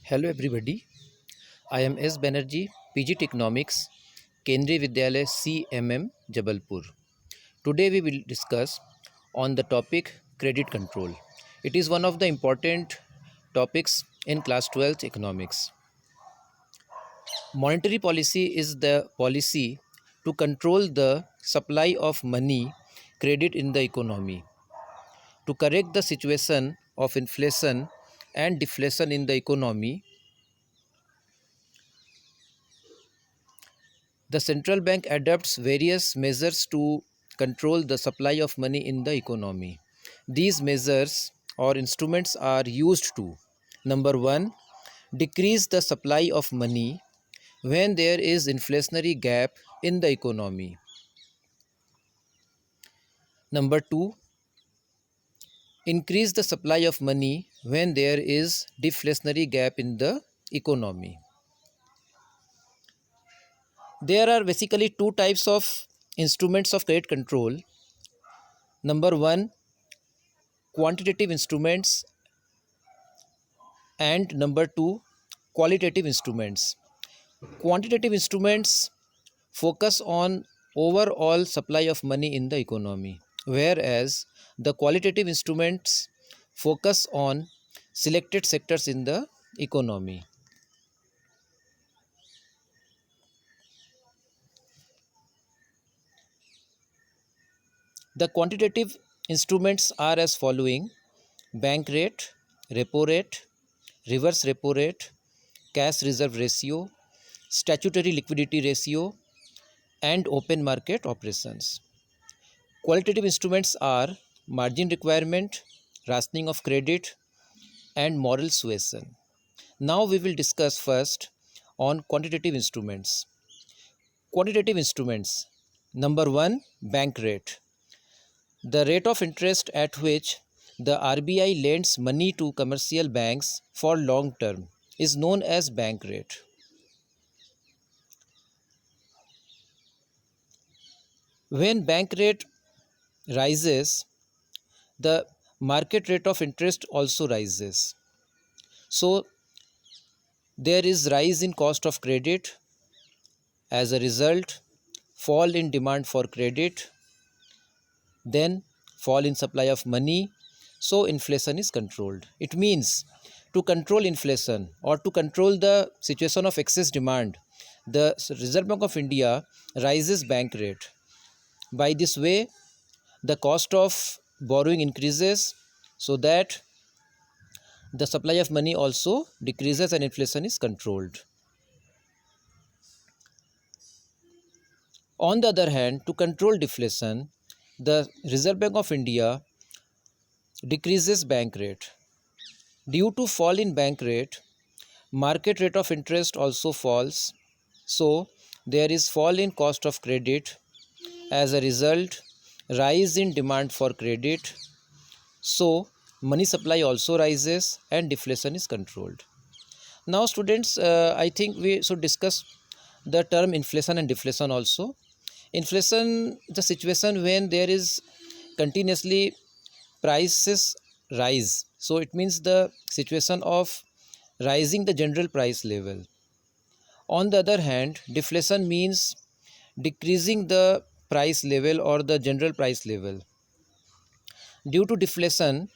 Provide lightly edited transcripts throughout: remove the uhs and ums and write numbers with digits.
Hello everybody, I am S. Banerjee, PG Economics, Kendriya Vidyalaya CMM Jabalpur. Today we will discuss on the topic credit control. It is one of the important topics in class 12th economics. Monetary policy is the policy to control the supply of money, credit in the economy, to correct the situation of inflation and deflation in the economy. The central bank adopts various measures to control the supply of money in the economy. These measures or instruments are used to: number 1, decrease the supply of money when there is inflationary gap in the economy. Number 2, increase the supply of money when there is deflationary gap in the economy. There are basically two types of instruments of credit control. Number 1, quantitative instruments, and number 2, qualitative instruments. Quantitative instruments focus on overall supply of money in the economy, whereas the qualitative instruments focus on selected sectors in the economy. The quantitative instruments are as following: bank rate, repo rate, reverse repo rate, cash reserve ratio, statutory liquidity ratio, and open market operations. Qualitative instruments are margin requirement, rationing of credit, and moral suasion. Now we will discuss first on quantitative instruments. Quantitative instruments. Number 1, bank rate. The rate of interest at which the RBI lends money to commercial banks for long term is known as bank rate. When bank rate rises, the market rate of interest also rises. So there is rise in cost of credit. As a result, fall in demand for credit, then fall in supply of money. So inflation is controlled. It means to control inflation or to control the situation of excess demand, the Reserve Bank of India rises bank rate. By this way, the cost of borrowing increases so that the supply of money also decreases and inflation is controlled. On the other hand, to control deflation, the Reserve Bank of India decreases bank rate. Due to fall in bank rate, market rate of interest also falls. So there is fall in cost of credit. As a result, rise in demand for credit. So money supply also rises and deflation is controlled. Now students, I think we should discuss the term inflation and deflation also. Inflation, the situation when there is continuously prices rise. So it means the situation of rising the general price level. On the other hand, deflation means decreasing the price level or the general price level. Due to deflation,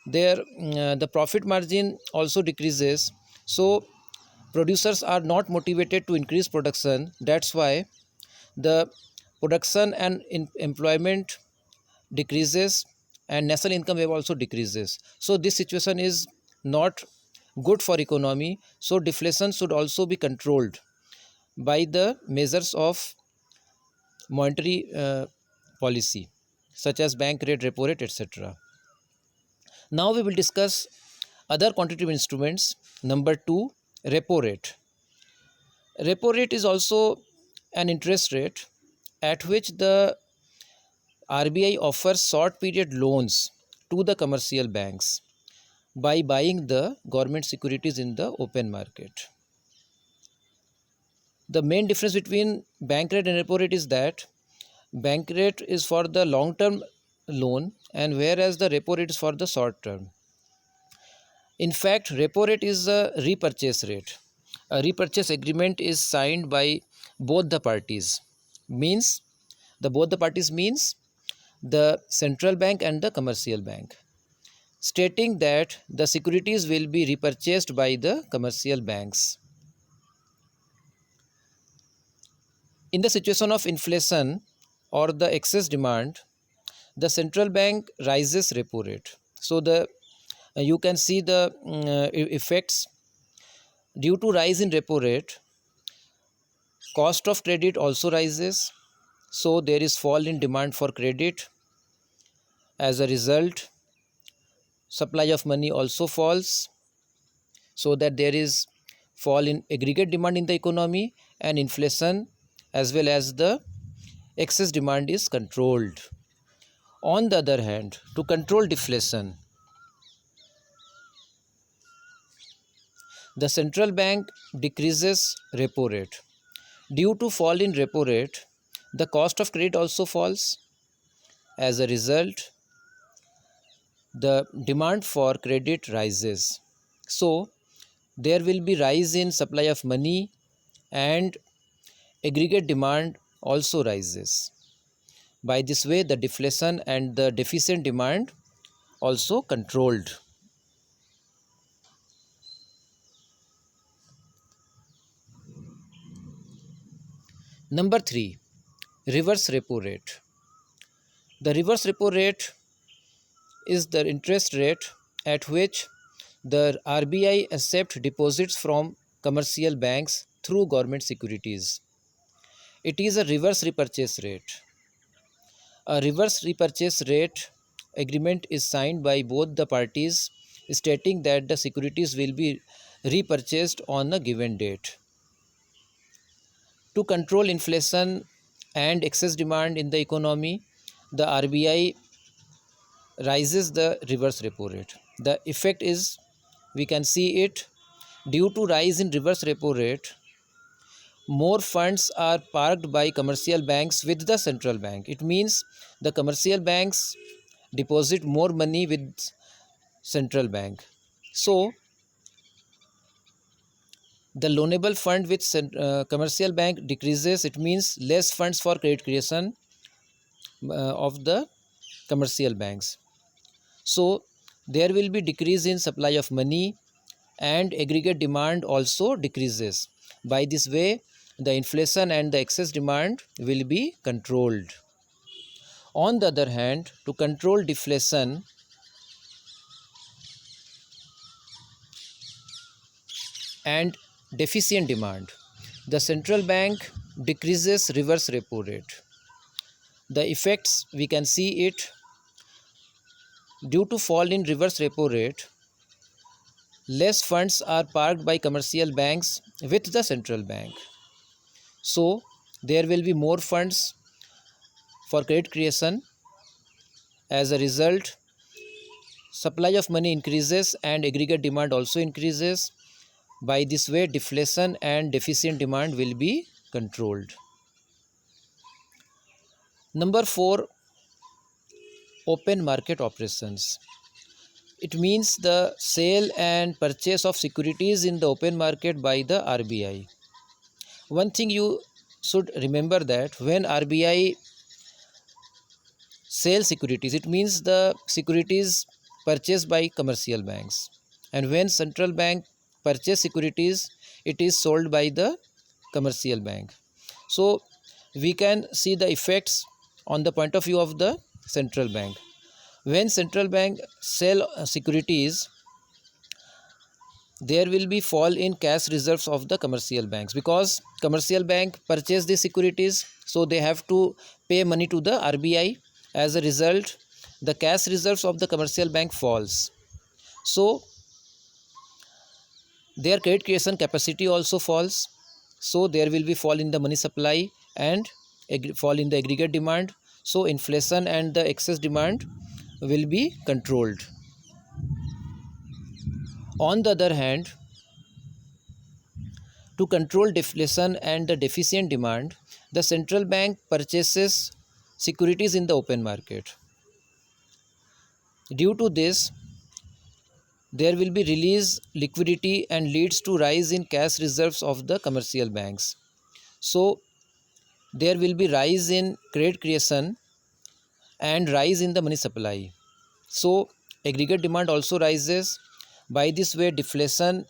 the profit margin also decreases. So producers are not motivated to increase production. That's why the production and employment decreases and national income wave also decreases. So this situation is not good for economy. So deflation should also be controlled by the measures of monetary policy such as bank rate, repo rate, etc. Now we will discuss other quantitative instruments. Number 2, repo rate. Repo rate is also an interest rate at which the RBI offers short period loans to the commercial banks by buying the government securities in the open market. The main difference between bank rate and repo rate is that bank rate is for the long term loan and whereas the repo rate is for the short term. In fact, repo rate is a repurchase rate. A repurchase agreement is signed by both the parties. Means both the parties means the central bank and the commercial bank, stating that the securities will be repurchased by the commercial banks. In the situation of inflation or the excess demand, the central bank rises repo rate. So you can see the effects due to rise in repo rate. Cost of credit also rises, so there is fall in demand for credit. As a result, supply of money also falls, so that there is fall in aggregate demand in the economy, and inflation as well as the excess demand is controlled. On the other hand, to control deflation, the central bank decreases repo rate. Due to fall in repo rate, the cost of credit also falls. As a result, the demand for credit rises. So there will be rise in supply of money, and aggregate demand also rises. By this way, the deflation and the deficient demand also controlled. Number 3, reverse repo rate. The reverse repo rate is the interest rate at which the RBI accepts deposits from commercial banks through government securities. It is a reverse repurchase rate. A reverse repurchase rate agreement is signed by both the parties, stating that the securities will be repurchased on a given date. To control inflation and excess demand in the economy, the RBI rises the reverse repo rate. The effect is, we can see it, due to rise in reverse repo rate, more funds are parked by commercial banks with the central bank. It means the commercial banks deposit more money with central bank. So the loanable fund with commercial bank decreases. It means less funds for credit creation of the commercial banks. So there will be decrease in supply of money, and aggregate demand also decreases. By this way, the inflation and the excess demand will be controlled. On the other hand, to control deflation and deficient demand, the central bank decreases reverse repo rate. The effects, we can see it, due to fall in reverse repo rate, less funds are parked by commercial banks with the central bank. So there will be more funds for credit creation. As a result, supply of money increases and aggregate demand also increases. By this way, deflation and deficient demand will be controlled. Number 4, open market operations. It means the sale and purchase of securities in the open market by the RBI. One thing you should remember, that when RBI sells securities, it means the securities purchased by commercial banks, and when central bank purchase securities, it is sold by the commercial bank. So we can see the effects on the point of view of the central bank. When central bank sell securities, there will be fall in cash reserves of the commercial banks, because commercial bank purchase the securities, so they have to pay money to the RBI. As a result, the cash reserves of the commercial bank falls, so their credit creation capacity also falls. So there will be fall in the money supply and fall in the aggregate demand. So inflation and the excess demand will be controlled. On the other hand, to control deflation and the deficient demand, the central bank purchases securities in the open market. Due to this, there will be release liquidity and leads to rise in cash reserves of the commercial banks. So there will be rise in credit creation and rise in the money supply. So aggregate demand also rises. By this way, deflation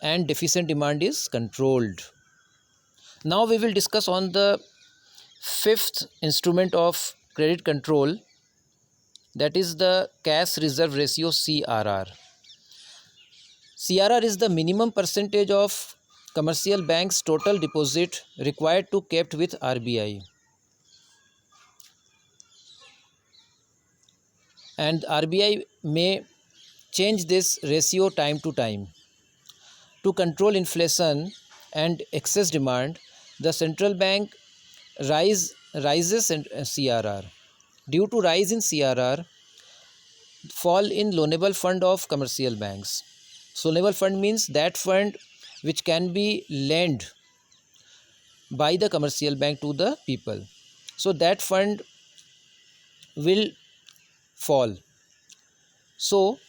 and deficient demand is controlled. Now we will discuss on the fifth instrument of credit control, that is the cash reserve ratio, CRR. CRR is the minimum percentage of commercial banks total deposit required to kept with RBI, and RBI may change this ratio time to time. To control inflation and excess demand, the central bank rises in CRR. Due to rise in CRR, fall in loanable fund of commercial banks. So loanable fund means that fund which can be lent by the commercial bank to the people. So that fund will fall. So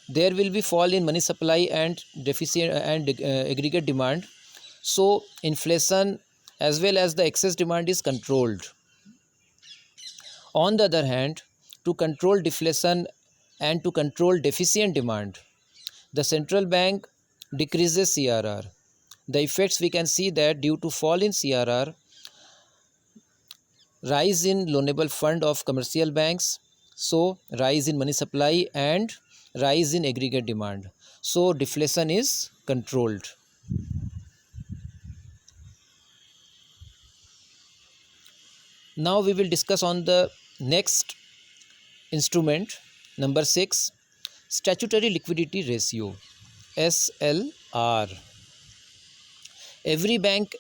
there will be fall in money supply and deficient and aggregate demand. So inflation as well as the excess demand is controlled. On the other hand, to control deflation and to control deficient demand, the central bank decreases CRR. The effects we can see that due to fall in CRR, rise in loanable fund of commercial banks, so rise in money supply and rise in aggregate demand. So deflation is controlled. Now we will discuss on the next instrument, number 6, statutory liquidity ratio, SLR. Every bank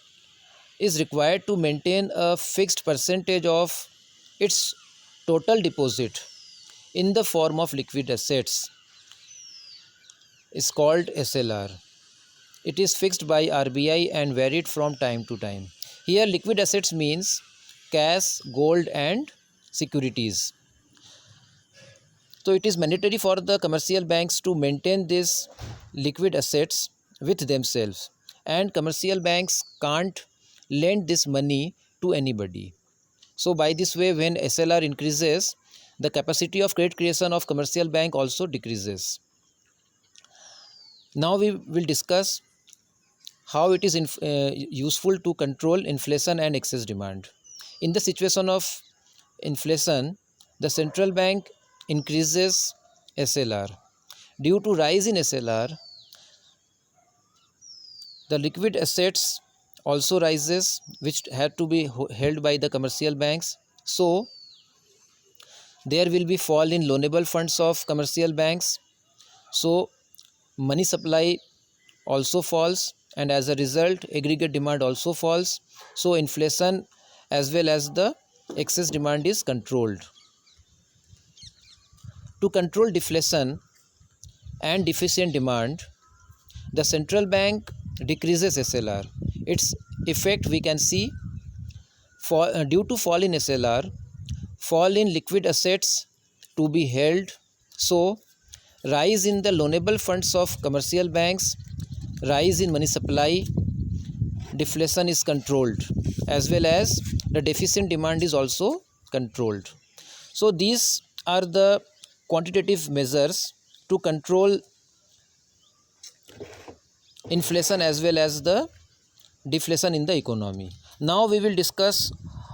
is required to maintain a fixed percentage of its total deposit in the form of liquid assets, is called SLR. It is fixed by RBI and varied from time to time. Here liquid assets means cash, gold and securities. So it is mandatory for the commercial banks to maintain these liquid assets with themselves, and commercial banks can't lend this money to anybody. So by this way, when SLR increases, the capacity of credit creation of commercial bank also decreases. Now we will discuss how it is useful to control inflation and excess demand. In the situation of inflation, the central bank increases SLR. Due to rise in SLR, the liquid assets also rises, which had to be held by the commercial banks. So there will be fall in loanable funds of commercial banks. So money supply also falls, and as a result aggregate demand also falls. So inflation as well as the excess demand is controlled. To control deflation and deficient demand, the central bank decreases SLR. Its effect we can see due to fall in SLR, fall in liquid assets to be held. So rise in the loanable funds of commercial banks, rise in money supply, deflation is controlled, as well as the deficient demand is also controlled. So these are the quantitative measures to control inflation as well as the deflation in the economy. Now we will discuss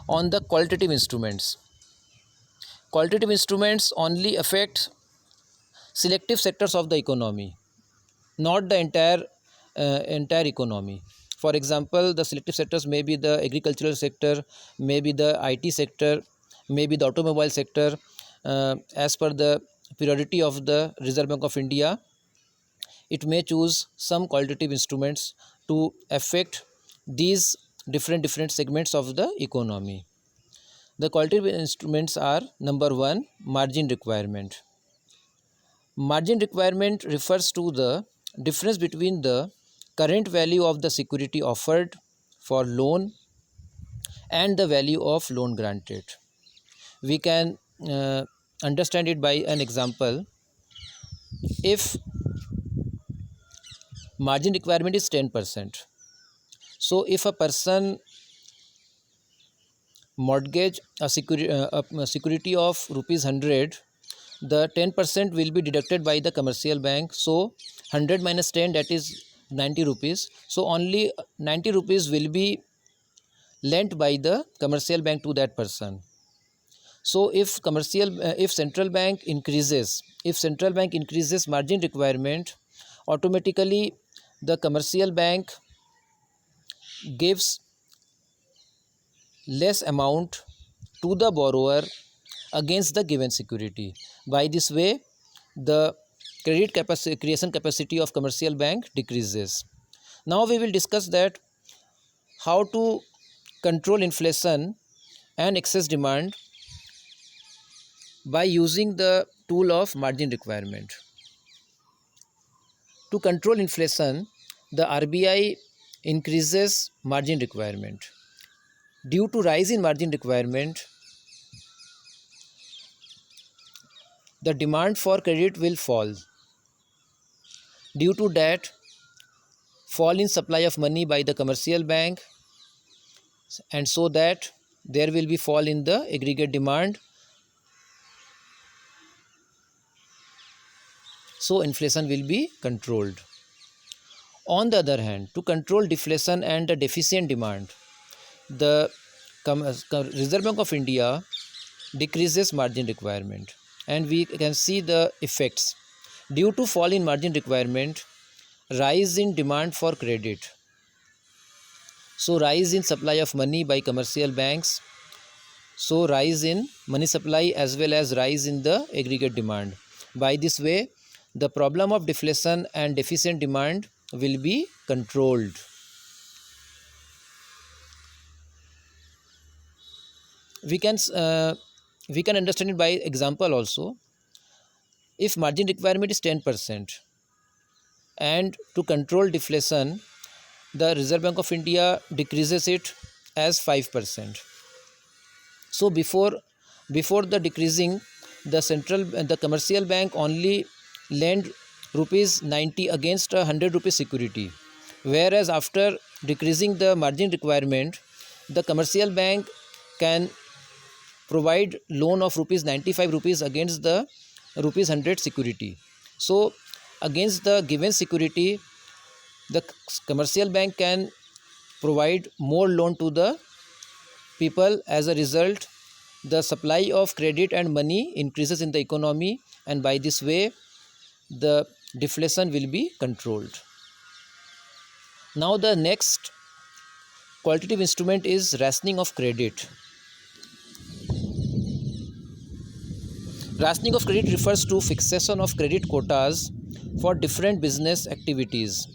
on the qualitative instruments. Qualitative instruments only affect selective sectors of the economy, not the entire economy. For example, the selective sectors may be the agricultural sector, may be the IT sector, may be the automobile sector. As per the priority of the Reserve Bank of India, it may choose some qualitative instruments to affect these different segments of the economy. The qualitative instruments are: number 1, margin requirement. Margin requirement refers to the difference between the current value of the security offered for loan and the value of loan granted. We can understand it by an example. if margin requirement is 10%, so if a person mortgage a security of rupees 100, the 10% will be deducted by the commercial bank. So 100 minus 10, that is 90 rupees. So only 90 rupees will be lent by the commercial bank to that person. So if central bank increases, margin requirement, automatically the commercial bank gives less amount to the borrower against the given security. By this way, the creation capacity of commercial bank decreases. Now we will discuss that how to control inflation and excess demand by using the tool of margin requirement. To control inflation, the RBI increases margin requirement. Due to rise in margin requirement, the demand for credit will fall. Due to that, fall in supply of money by the commercial bank, and so that there will be fall in the aggregate demand. So inflation will be controlled. On the other hand, to control deflation and the deficient demand, the Reserve Bank of India decreases margin requirement, and we can see the effects. Due to fall in margin requirement, rise in demand for credit. So rise in supply of money by commercial banks. So rise in money supply as well as rise in the aggregate demand. By this way, the problem of deflation and deficient demand will be controlled. We can understand it by example also. If margin requirement is 10%, and to control deflation, the Reserve Bank of India decreases it as 5%. So before the decreasing, the commercial bank only lend rupees 90 against a 100 rupees security, whereas after decreasing the margin requirement, the commercial bank can provide loan of rupees 95 rupees against the rupees 100 security. So against the given security, the commercial bank can provide more loan to the people. As a result, the supply of credit and money increases in the economy, and by this way the deflation will be controlled. Now the next qualitative instrument is rationing of credit. Rationing of credit refers to fixation of credit quotas for different business activities.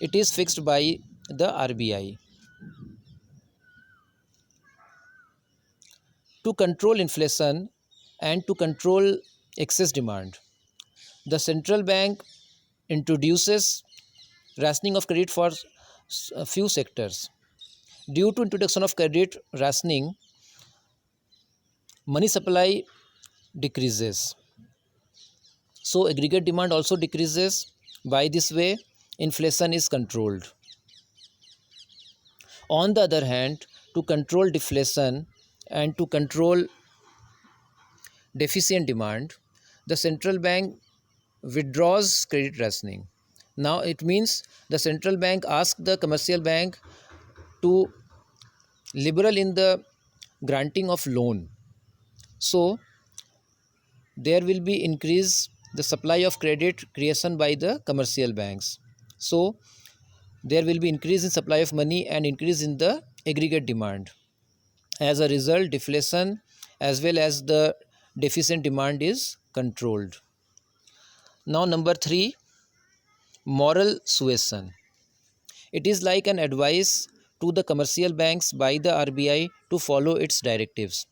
It is fixed by the RBI. To control inflation and to control excess demand, the central bank introduces rationing of credit for a few sectors. Due to introduction of credit rationing, money supply decreases. So aggregate demand also decreases. By this way, inflation is controlled. On the other hand, to control deflation and to control deficient demand, the central bank withdraws credit rationing. Now it means the central bank asks the commercial bank to liberal in the granting of loan. So there will be increase the supply of credit creation by the commercial banks. So there will be increase in supply of money and increase in the aggregate demand. As a result, deflation as well as the deficient demand is controlled. Now number 3, moral suasion. It is like an advice to the commercial banks by the RBI to follow its directives.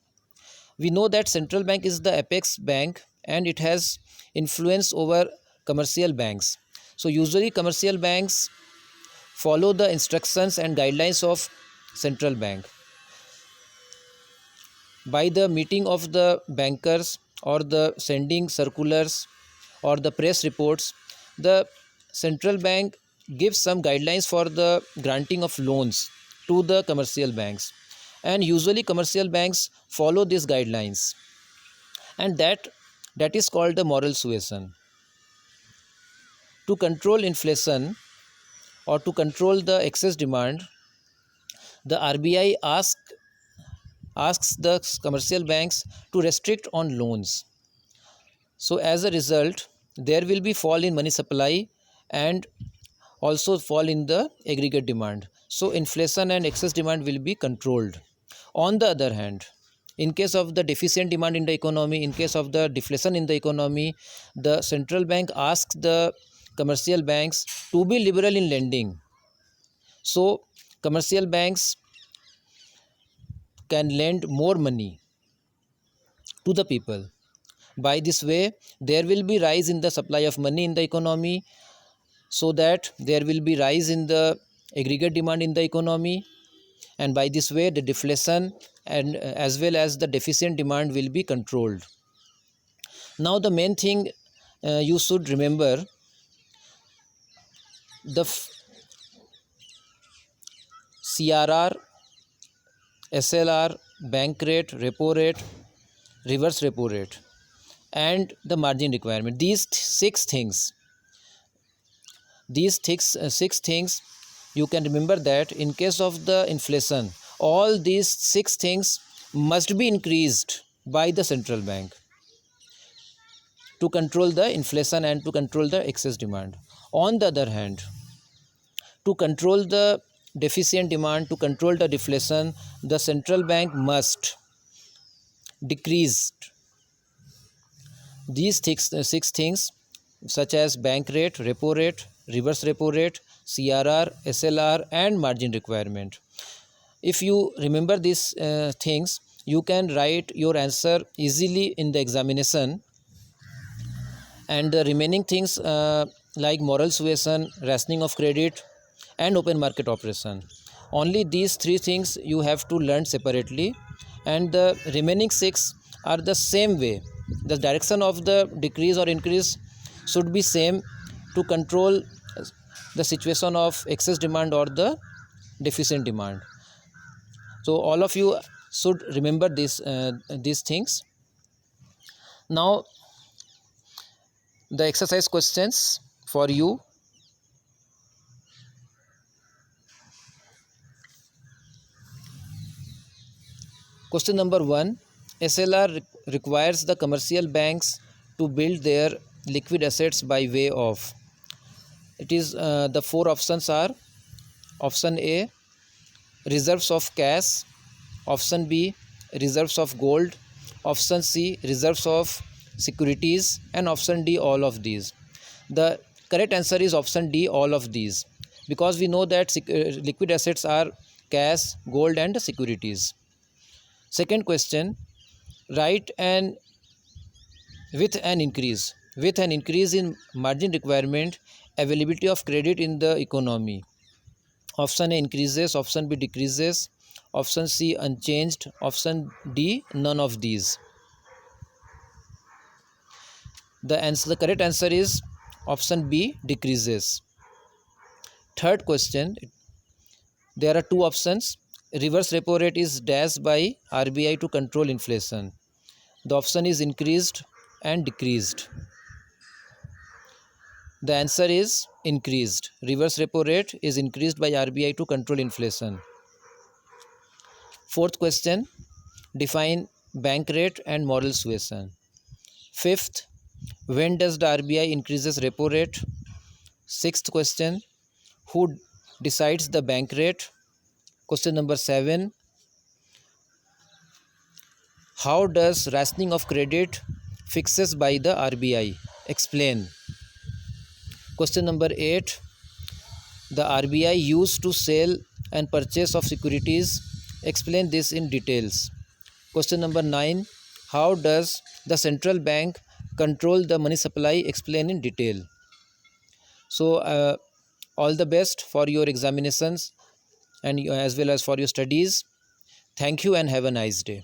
We know that central bank is the apex bank and it has influence over commercial banks. So usually commercial banks follow the instructions and guidelines of central bank. By the meeting of the bankers or the sending circulars or the press reports, the central bank gives some guidelines for the granting of loans to the commercial banks, and usually commercial banks follow these guidelines, and that is called the moral suasion. To control inflation or to control the excess demand, the RBI asks the commercial banks to restrict on loans. So as a result, there will be fall in money supply and also fall in the aggregate demand. So inflation and excess demand will be controlled. On the other hand, in case of the deficient demand in the economy, in case of the deflation in the economy, the central bank asks the commercial banks to be liberal in lending. So commercial banks can lend more money to the people. By this way, there will be rise in the supply of money in the economy, so that there will be rise in the aggregate demand in the economy, and by this way the deflation and as well as the deficient demand will be controlled. Now the main thing you should remember, the CRR, SLR, bank rate, repo rate, reverse repo rate, and the margin requirement. These six things, you can remember that in case of the inflation, all these six things must be increased by the central bank to control the inflation and to control the excess demand. On the other hand, to control the deficient demand, to control the deflation, the central bank must decrease these six things, such as bank rate, repo rate, reverse repo rate, CRR, SLR, and margin requirement. If you remember these things, you can write your answer easily in the examination, and the remaining things like moral suasion, rationing of credit, and open market operation, only these three things you have to learn separately, and the remaining six are the same way. The direction of the decrease or increase should be same to control the situation of excess demand or the deficient demand. So all of you should remember these things. Now the exercise questions for you. Question number 1. SLR requires the commercial banks to build their liquid assets by way of. It is the four options are: option A, reserves of cash; option B, reserves of gold; option C, reserves of securities; and option D, all of these. The correct answer is option D, all of these, because we know that liquid assets are cash, gold, and securities. Second question, write with an increase in margin requirement, availability of credit in the economy. Option A increases, option B decreases, option C unchanged, option D none of these. The correct answer is option B, decreases. Third question, there are two options. Reverse repo rate is dashed by RBI to control inflation. The option is increased and decreased. The answer is increased. Reverse repo rate is increased by RBI to control inflation. Fourth question, define bank rate and moral suasion. Fifth, when does the RBI increases repo rate? Sixth question, who decides the bank rate? Question number 7, how does rationing of credit fixes by the RBI? Explain. Question number 8, the RBI used to sell and purchase of securities. Explain this in details. Question number 9, how does the central bank control the money supply? Explain in detail. So all the best for your examinations and as well as for your studies. Thank you and have a nice day.